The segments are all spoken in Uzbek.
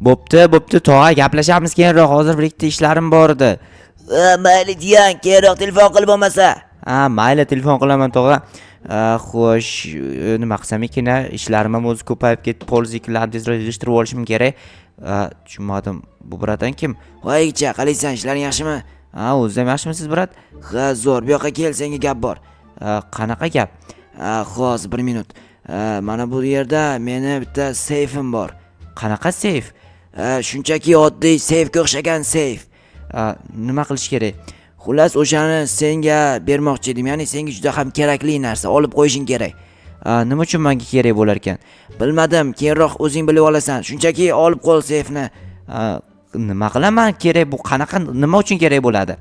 Bo'pti, tog'a gaplashamiz keyinroq. Hozir bir ikkita ishlarim bor edi. Mayli jiyan, keyinroq telefon qilib bo'lmasa. Ha, mayli, telefon qilaman tog'a. Xo'sh, nima qilsam ekan? Ishlarim ham o'zi ko'payib ketdi. Poliziklarni tezroq yig'ishtirib olishim kerak. Tushunmadim. Bu bratan kim? Voycha, qalaysan, ishlaring yaxshimi? Ha, o'zi ham yaxshimisiz, brat? Ha, zo'r, bu yoqqa kel, senga gap bor. Qanaqa gap? Hozir 1 minut. Mana bu yerda meni bitta seyfim bor. Qanaqa seyf? Shunchaki oddiy seyfga o'xshagan seyf. Nima qilish kerak? Xullas, o'shani senga bermoqchi edim. Ya'ni senga juda ham kerakli narsa, olib qo'yishing kerak. Nima uchun menga kerak bo'lar ekan? Bilmadim, keyinroq o'zing bilib olasan. Shunchaki olib qo'y seyfni. Nima qilaman? Kerak bu qanaqa, nima uchun kerak bo'ladi?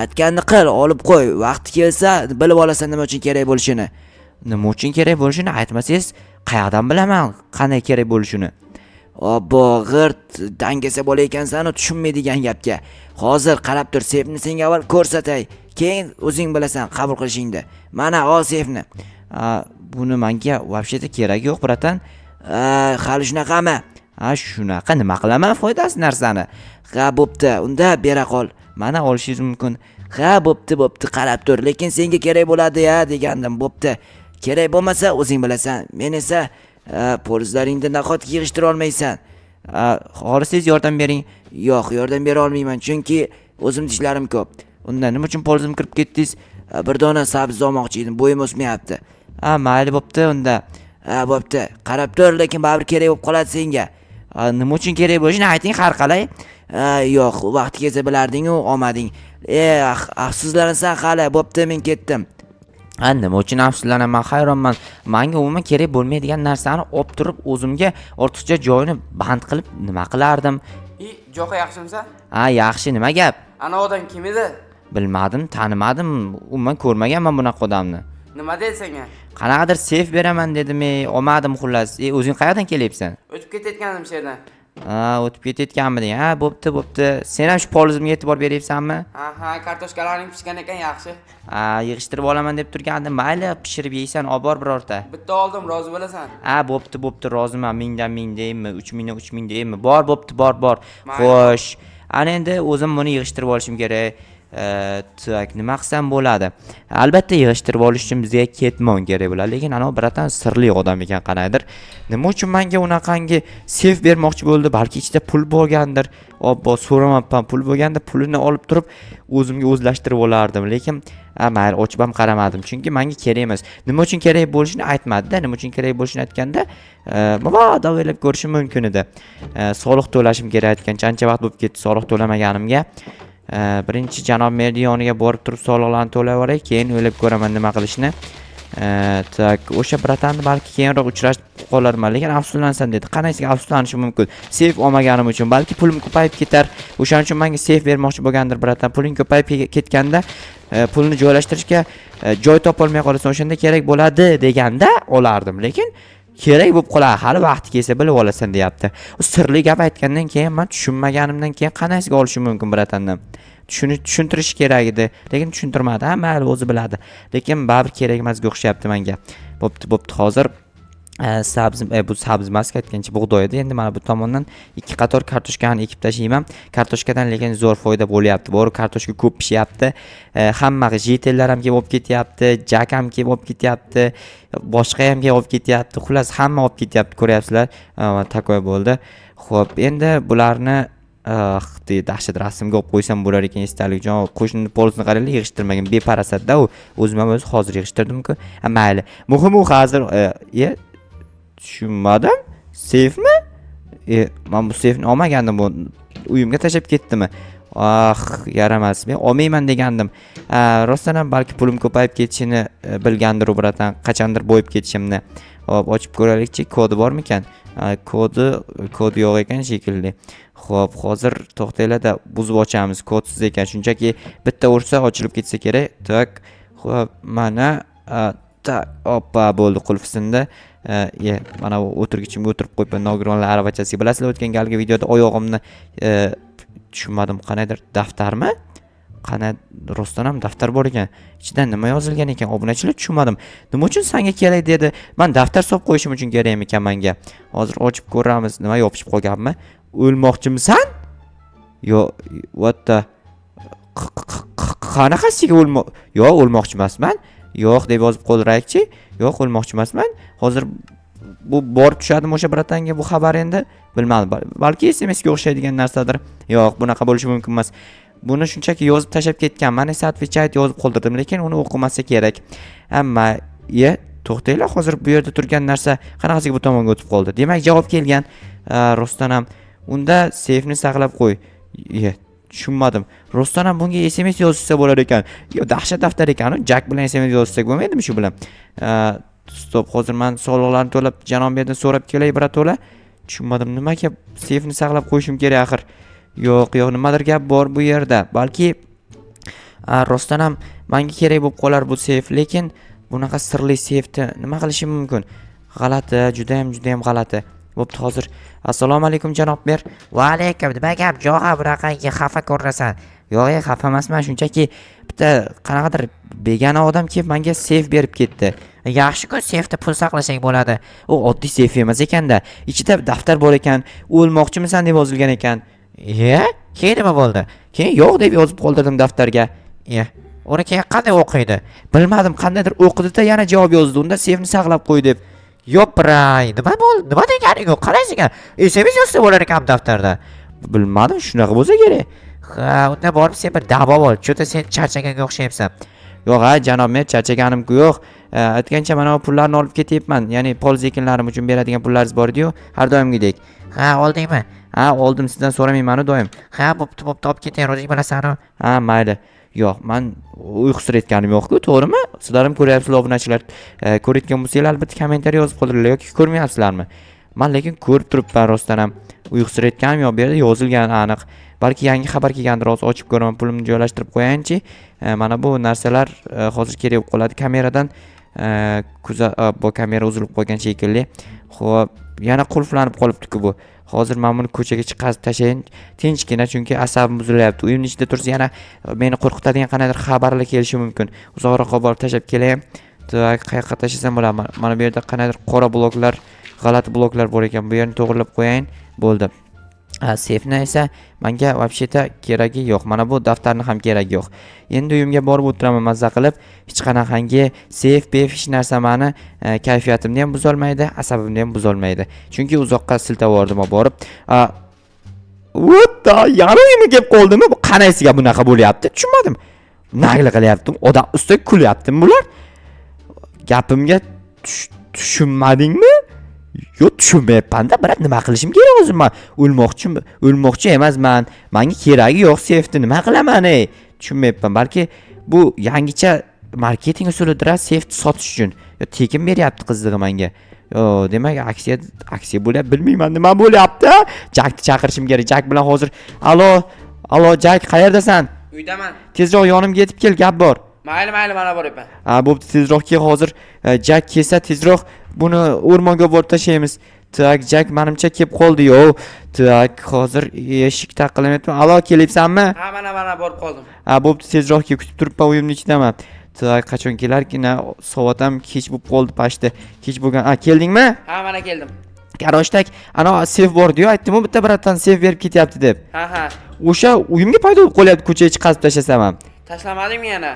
Aytganni qil, olib qo'y. Vaqti kelsa bilib olasan nima uchun kerak bo'lishini. Nima uchun kerak bo'lishini aytmasangiz, qayerdan bilaman qanday kerak bo'lishini? Obbo, g'irt dangasa bola ekansan, tushunmaydigan gapga. Hozir qarab tur, seyfni senga avval ko'rsatay. Keyin o'zing bilasan qabul qilishingni. Mana ol seyfni. Buni menga вообще-то kerak yo'q, bratan. Hali shunaqami? Shunaqa, nima qilaman foydasi narsani? Ha, bo'pti, unda bera qol. Mana olishingiz mumkin. Ha, bo'pti, qarab tur, lekin senga kerak bo'ladi-ya degandim, bo'pti. Kerak bo'lmasa o'zing bilasan. Men esa polizlaringni nahotki yig'ishtira olmaysan. Xohlasangiz yordam bering. Yo'q, yordam bera olmayman, chunki o'zim ishlarim ko'p. Unda nima uchun polizga kirib ketdingiz? Bir dona sabzi olmoqchi edim, bo'yim o'smayapti. Mayli, bo'pti unda. Bo'pti. Qarab tur, lekin baribir kerak bo'lib qoladi senga. Nima uchun kerak bo'lishini ayting, har qalay. Yo'q, vaqti kelsa bilarding-u, olmading. Afsuslanasan hali, bo'pti, men ketdim. Nima uchun afsuslanaman? Hayronman. Menga umuman kerak bo'lmaydigan narsani olib turib, o'zimga ortiqcha joyini band qilib nima qilardim? Jo'qa yaxshimisan? Yaxshi, nima gap? Ana odam kim edi? Bilmadim, tanimadim. Umuman ko'rmaganman bunaqa odamni. Nima dedi senga? Qanaqadir seyf beraman dedim, olmadim xullas. O'zing qayerdan kelyapsan? O'tib ketayotgandim shu yerdan. O'tib ketayotganmiding? Bo'pti. Sen ham shu polizimga e'tibor beryapsanmi? Kartoshkalaring pishgan ekan, yaxshi. Yig'ishtirib olaman deb turgandim. Mayli, pishirib yeysan, olib bor birorta. Bitta oldim, rozi bo'lasan? Bo'pti, roziman. 1000 deymi, 3000 deymi? Bor, bo'pti, bor. Xo'sh. Ana endi o'zim buni yig'ishtirib olishim kerak. Tak, nima qilsam bo'ladi? Albatta yig'ishtirib olish uchun bizga ketmon kerak bo'ladi, lekin ana bratan sirli odam ekan qanaydir. Nima uchun menga unaqangi seyf bermoqchi bo'ldi? Balki ichida pul bo'lgandir. Obbo, so'ramabman, pul bo'lganda pulini olib turib o'zimga o'zlashtirib olardim, lekin mayli, ochib ham qaramadim, chunki menga kerak emas. Nima uchun kerak bo'lishini aytmadi-da. Nima uchun kerak bo'lishini aytganda, mabodo o'ylab ko'rishim mumkin edi. Soliq to'lashim kerak ekan. Qancha vaqt bo'lib ketdi soliq to'lamaganimga. Birinchi janob merni yoniga borib turib soliqlarni to'layveray, keyin o'ylab ko'raman nima qilishni. Tak, o'sha bratanni balki keyinroq uchrashib qolarman, lekin afsuslansan dedi. Qanaqasiga afsuslanishim mumkin? Seyf olmaganim uchun, balki pulim ko'payib ketar. O'shaning uchun menga seyf bermoqchi bo'lgandir bratan. Puling ko'payib ketganda pulni joylashtirishga joy topolmay qolasan, o'shanda kerak bo'ladi deganda olardim, lekin kerak bo'lib qoladi, hali vaqti kelsa bilib olasan deyapti. Sirli gap aytgandan keyin men tushunmaganimdan keyin qanaqasiga olishim mumkin bratandan? Tushuntirish kerak edi, lekin tushuntirmadi. Mayli, o'zi biladi. Lekin baribir kerak emasga o'xshayapti menga. Bo'pti, hozir bu sabzi emas, aytgancha bug'doy edi. Endi mana bu tomondan 2 qator kartoshkani ekib tashlayman. Kartoshkadan lekin zo'r foyda bo'lyapti. Bori kartoshka ko'p pishyapti. Hamma jitellar ham kelib olib ketyapti, jak ham kelib olib ketyapti, boshqa ham kelib olib ketyapti. Xullas hamma olib ketyapti, ko'ryapsizlar. Takoy bo'ldi. Xo'p, endi bularni dahshat rasmga olib qo'ysam bo'lar ekan, esdalik. Qo'shni polizni qaranglar, yig'ishtirmagan, beparasatda u. O'zim ham hozir yig'ishtirdim-ku. Mayli. Muhimi u hozir tushunmadim. Seyfmi? Men bu seyfni olmagandim, bu uyimga tashlab ketdimi? Yaramas. Men olmayman degandim. Rostdan ham balki pulim ko'payib ketishini bilgandir u bratan, qachondir bo'yib ketishimni. Hop, ochib ko'raylikchi, kodi bormikan? Kodi yo'q ekan shekilli. Xo'p, hozir to'xtanglar-da, buzib ochamiz. Kodsiz ekan, shunchaki bitta ursa ochilib ketsa kerak. Tak, xo'p, mana oppa bo'ldi, qulf sindi. Mana bu o'tirgichimga o'tirib qo'yibman, nogironlar aravachasiga. Bilasizlar, o'tgan galgi videoda oyog'imni tushunmadim, qanaydir daftarmi? Rostdan ham daftar bor ekan. Ichida nima yozilgan ekan? Obunachilar, tushunmadim. Nima uchun senga kerak dedi? Men daftar solib qo'yishim uchun kerakmi ekan menga? Hozir ochib ko'ramiz. Nima yopishib qolganmi? o'lmoqchimisan? Yo, what the qanaqasiga yo'q, o'lmoqchi emasman. Yo'q deb yozib qoldiraylikchi. Yo'q, o'lmoqchi emasman. Hozir bu borib tushadimi o'sha bratanga bu xabar endi? Bilmadim. Balki SMS ga o'xshaydigan narsadir. Yo'q, bunaqa bo'lishi mumkin emas. Buni shunchaki yozib tashab ketganman. Esa отвечать yozib qoldirdim, lekin uni o'qimasa kerak. Ammo, to'xtanglar, hozir bu yerda turgan narsa qanaqasiga bu tomonga o'tib qoldi. Demak, javob kelgan. Rostdan ham unda seyfni saqlab qo'y. Tushunmadim. Rostdan ham bunga SMS yozsa bo'lar ekan. Yo, dahshat daftar ekan. Jack bilan SMS yozsak bo'lmaydimi shu bilan? Stop, hozir men soliqlarni to'lab janobiydan so'rab kelay, birato'la. Tushunmadim, nimaga seyfni saqlab qo'yishim kerak axir? Yo'q, nimadir gap bor bu yerda. Balki rostdan ham menga kerak bo'lib qolar bu seyf, lekin bunaqa sirli seyfni nima qilishim mumkin? G'alati, juda ham g'alati. Bo'pti, hozir assalomu alaykum janob mer. Va alaykum. Nima gap? Jo'xa bunaqangi xafa ko'rasan. Yo'q, xafa emasman, shunchaki bitta qanaqadir begona odam kelib menga seyf berib ketdi. Yaxshi-ku, seyfda pul saqlasang bo'ladi. U oddiy seyf emas ekanda. Ichida daftar bor ekan. O'lmoqchimisan deb yozilgan ekan. Keyin nima bo'ldi? Keyin yo'q deb yozib qoldirdim daftarga. Uni keyin qanday o'qiydi? Bilmadim, qandaydir o'qidi-da yana javob yozdi. Unda seyfni saqlab qo'y deb. Yo'piray, nima bo'ldi? Nima deganing yo'q? Qaraysiga. SMS yozsa bo'lar ekan daftarda. Bilmadim, shunaqa bo'lsa kerak. Ha, unda borib sen bir da'vo ol. Cho'ta sen charchaganga o'xshayapsan. Yo'q, janob mer, charchaganim-ku yo'q. Aytgancha mana bu pullarni olib ketyapman. Ya'ni polzekinlarim uchun beradigan pullaringiz bor edi-yu, har doimgidek. Ha, oldingmi? Ha, oldim, sizdan so'ramayman-ku doim. Ha, bo'pti, olib keting, o'zing bilasan-ku. Ha, mayli. Yo'q, men uyqusir etganim yo'q-ku, to'g'rimi? Sizlar ham ko'ryapsizlar, obunachilar. Ko'rayotgan bo'lsanglar albatta kommentariy yozib qoldiringlar yoki ko'rmayapsizlarmi? Men lekin ko'rib turibman rostdan ham. Uyqusir etganim yo'q, bu yerda yozilgan aniq. Balki yangi xabar kelgandir, hozir ochib ko'raman, pulimni joylashtirib qo'yayinchi. Mana bu narsalar hozir kerak bo'lib qoladi kameradan. Bu kamera uzilib qolgan shekilli. Xo'p, yana qulflanib qolibdi-ku bu. Hozir men buni ko'chaga chiqarib tashayin, tinchgina, chunki asabim buzilyapti. Uyimning ichida tursa yana meni qo'rqitadigan qanaqadir xabarlar kelishi mumkin. Uzoqroqqa borib tashab kelay. Qayoqqa tashlasam bo'ladi? Mana bu yerda qanaqadir qora bloklar, g'alati bloklar bor ekan. Bu yerni to'g'rilab qo'yayin. Bo'ldi. Seyfni esa menga вообще-то keragi yo'q. Mana bu daftarni ham keragi yo'q. Endi uyimga borib o'tiraman mazza qilib. Hech qanaqangi seyf, hech narsa meni kayfiyatimni ham buzolmaydi, asabimni ham buzolmaydi. Chunki uzoqqa siltab yubordim borib. What? Yarim kelib qoldimi? Bu qanaysiga bunaqa bo'lyapti? Tushunmadim. Nagli qilyaptim. Odam ustiga kulyaptimi bular? Gapimga tushunmadingmi? Yo'q, tushunmayapman-da, birat nima qilishim kerak o'zim? Men o'lmoqchi emasman. Menga keragi yo'q seyfni. Nima qilaman, tushunmayapman. Balki bu yangicha marketing usulidir, seyfni sotish uchun. Yo, tekin beryapti qizlig'i menga. Yo, demak aksiya bo'lyapti, bilmayman nima bo'lyapti. Jackni chaqirishim kerak. Jack bilan hozir. Allo, Jack, qayerdasan? Uydaman. Tezroq yonimga yetib kel, gap bor. Mayli, mana boryapman. Bo'pti, tezroq kel hozir. Jack kelsa tezroq buni o'rmonga borib tashlaymiz. Tak, Jack menimcha kelib qoldi-yu. Tak, hozir eshik taqilmayapti. Allo, kelyapsanmi? Ha, mana borib qoldim. Bo'pti, tezroq kel, kutib turibman, uyimning ichidaman. Tak, qachon kelarkin? Soat ham kech bo'lib qoldi, pashti. Kech bo'lgan. Keldingmi? Ha, mana keldim. Garojdak ana seyf bor-ku, aytdim-ku, bitta bratdan seyf berib ketyapti deb. Ha. O'sha uyimga paydo bo'lib qolyapti, ko'chaga chiqazib tashlasam ham. Tashlamadingmi yana?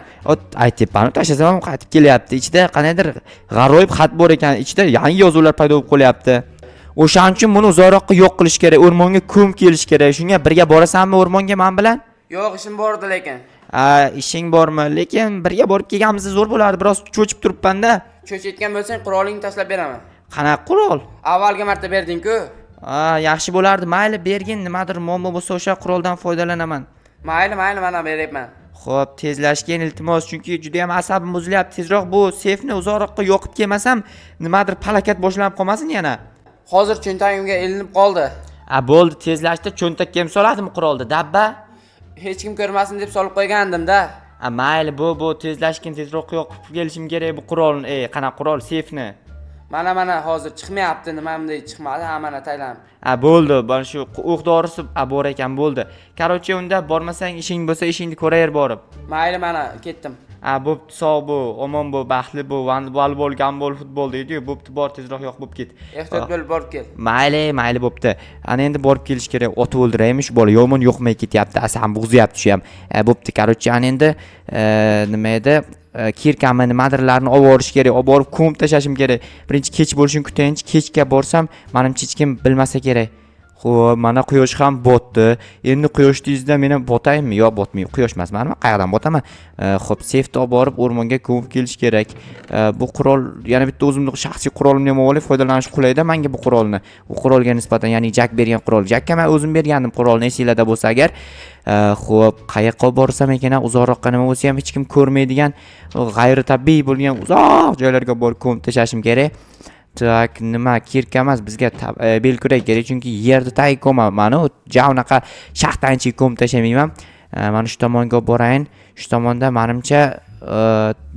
Aytibman, tashlasam ham qaytib kelyapti. Ichida qanaydir g'aroyib xat bor ekan, ichida yangi yozuvlar paydo bo'lib qolyapti. O'shaning uchun buni uzoqroqqa yo'q qilish kerak, o'rmonga ko'm kelish kerak. Shunga birga borasanmi o'rmonga men bilan? Yo'q, ishim bor edi lekin. Ishing bormi? Lekin birga borib kelganimiz zo'r bo'lardi. Biroz cho'chib turibman-da. Cho'chitgan bo'lsang, qurolingni tashlab beraman. Qanaqa qurol? Avvalgi marta berding-ku. Yaxshi bo'lardi. Mayli, bergin, nimadir muammo bo'lsa o'sha quroldan foydalanaman. Mayli, mana beryapman. Xo'p, tezlashgin iltimos, chunki juda ham asabim buzilyapti. Tezroq bu seyfni uzoqroqqa yoqib kelmasam, nimadir falokat boshlanib qolmasin yana. Hozir cho'ntagimga ilinib qoldi. Bo'ldi, tezlashda cho'ntakka ham soladimi qurolni, dabba? Hech kim ko'rmasin deb solib qo'ygandim-da. Mayli, bu tezlashgin, tezroq yoqib kelishim kerak bu qurolni. Qanaqa qurol, seyfni? Mana hozir chiqmayapti, nimamday chiqmadi, mana taylam. Bo'ldi, mana shu o'q dorisi bor ekan, bo'ldi. Qarochi unda bormasang ishing bo'lsa, ishingni ko'raver borib. Mayli, mana ketdim. bo'pti, sog' bo'l, omon bo'l, baxtli bo'l, volleybol, gambol, futbol deydi-yu, bo'pti, bor tezroq yo'q bo'lib ket. Ehtiyot bo'lib borib kel. Mayli bo'pti. Ana endi borib kelish kerak. Otib o'ldiraymi shu bola? Yomon yo'qmay ketyapti. Asam bug'ziyapti shu ham. Bo'pti, короче, ana endi nima edi? Kirkamni nimadirlarni olib borish kerak. Olib borib ko'mib tashlashim kerak. Birinchi kech bo'lishini kutayinchi. Kechga borsam, menimcha hech kim bilmasa kerak. Xo'p, mana quyosh ham botdi. Endi quyosh tezda meni botaymi? Yo, botmayman. Quyosh emas, men qayerdan botaman? Xo'p, safety olib borib o'rmonga ko'mib kelish kerak. Bu qurol, yana bitta o'zimning shaxsiy qurolimni ham olib foydalanish qulayda menga bu qurolni. Bu qurolga nisbatan, ya'ni Jack bergan qurol. Jackga men o'zim bergandim qurolni, esinglarda bo'lsa agar. Xo'p, qayoqqa olib borsam ekan, uzoqroqqa nima bo'lsa ham hech kim ko'rmaydigan, g'ayritabiiy bo'lgan uzoq joylarga borib ko'mib tashlashim kerak. Tak, nima kirka emas, bizga belkurak kerak, chunki yerda tag ko'ma. Mana javnaqa shaxtanchi ko'mib tashlamayman. Mana shu tomonga borayin. Shu tomonda menimcha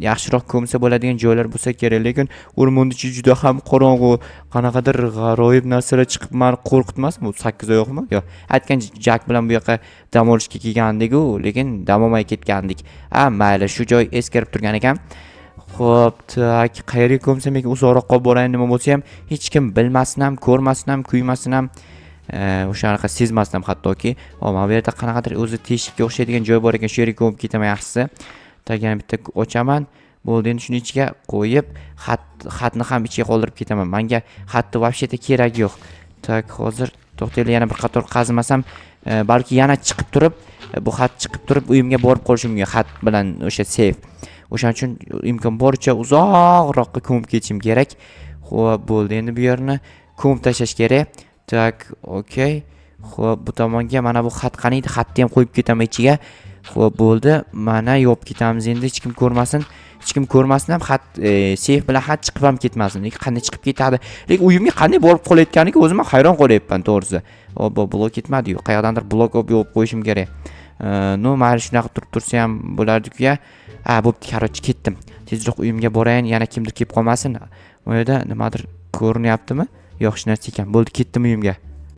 yaxshiroq ko'msa bo'ladigan joylar bo'lsa kerak, lekin o'rmonning ichi juda ham qorong'u, qanaqadir g'aroyib narsalar chiqib meni qo'rqitmasmi? Bu 8 oyoqmi? Yo'q. Aytgan Jack bilan bu yoqqa dam olishga kelgandik-ku, lekin dam olmay ketgandik. Mayli, shu joy eskarib turgan ekan. Xo'p, tak, qayerga ko'msam ekan, uzoqroqqa borayin, nima bo'lsa ham hech kim bilmasin ham, ko'rmasin ham, kuymasin ham, o'shanaqa sezmasin ham hattoki. Mana bu yerda qanaqadir o'zi teshikka o'xshaydigan joy bor ekan, shu yerga ko'mib ketaman yaxshisi. Tak, yana bitta ochaman. Bo'ldi, endi shuni ichiga qo'yib, xatni ham ichiga qoldirib ketaman. Menga xatni вообще-то kerak yo'q. Tak, hozir to'xtaylik, yana bir qator qazimasam, balki yana chiqib turib, bu xat chiqib turib uyimga borib qolishim mumkin, xat bilan o'sha save. O'shaning uchun imkon boricha uzoqroqqa ko'mib ketishim kerak. Xo'p, bo'ldi, endi bu yerni ko'mib tashlash kerak. Tak, okey. Xo'p, bu tomonga mana bu xat qaniydi? Xatni ham qo'yib ketaman ichiga. Xo'p, bo'ldi. Mana yopib ketamiz endi, hech kim ko'rmasin. Hech kim ko'rmasin ham, xat save bilan xat chiqib ham ketmasin. Lekin qanday chiqib ketadi? Lekin uyimga qanday borib qolayotganiga o'zim ham hayron qolyapman, to'g'risi. Hop, blok ketmadi-yu. Qayerdandir blok olib yopib qo'yishim kerak. Mayli, shunaqa turib tursa ham bo'lardi-ku-ya. Bo'pti, короче, ketdim. Tezroq uyimga borayin, yana kimdir kelib qolmasin. Bu yerda nimadir ko'rinyaptimi? Yo'q, hech narsa ekan. Bo'ldi, ketdim uyimga.